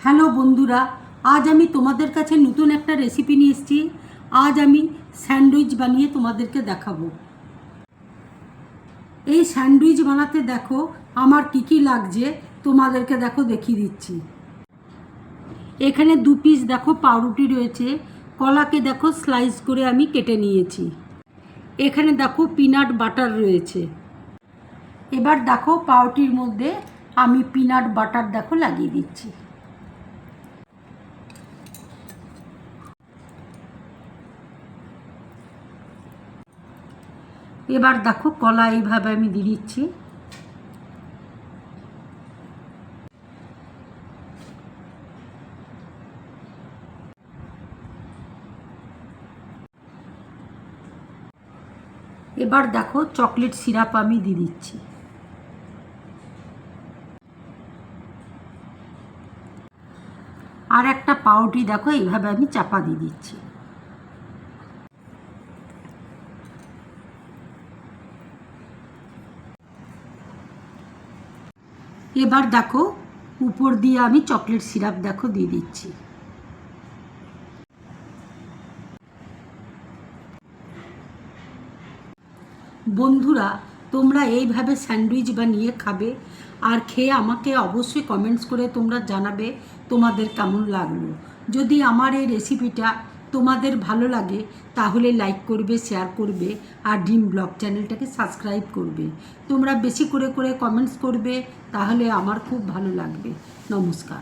Hello বন্ধুরা, আজ আমি তোমাদের কাছে নতুন একটা রেসিপি নিয়ে এসেছি। আজ আমি স্যান্ডউইচ বানিয়ে তোমাদেরকে দেখাবো। এই স্যান্ডউইচ বানাতে দেখো আমার কি কি লাগছে, তোমাদেরকে দেখো দেখিয়ে দিচ্ছি। এখানে 2 পিস দেখো পাউরুটি রয়েছে, কলাকে দেখো স্লাইস করে আমি কেটে নিয়েছি। এখানে দেখো পিনাট বাটার রয়েছে। এবার দেখো পাউরুটির মধ্যে আমি পিনাট বাটার দেখো লাগিয়ে দিচ্ছি। এবার দেখো কলা এইভাবে আমি দিয়ে দিচ্ছি। এবার দেখো চকলেট সিরাপ আমি দিয়ে দিচ্ছি। আর একটা পাউরুটি দেখো এইভাবে আমি চাপা দিয়ে দিচ্ছি। এবার দেখো উপর দিয়ে আমি চকলেট সিরাপ দেখো দিয়ে দিচ্ছি। বন্ধুরা, তোমরা এইভাবে স্যান্ডউইচ বানিয়ে খাবে আর খেয়ে আমাকে অবশ্যই কমেন্টস করে তোমরা জানাবে তোমাদের কেমন লাগলো। যদি আমার এই রেসিপিটা তোমাদের ভালো লাগে তাহলে লাইক করবে, শেয়ার করবে আর ড্রিম ব্লগ চ্যানেলটাকে সাবস্ক্রাইব করবে। তোমরা বেশি করে কমেন্টস করবে, তাহলে আমার খুব ভালো লাগবে। নমস্কার।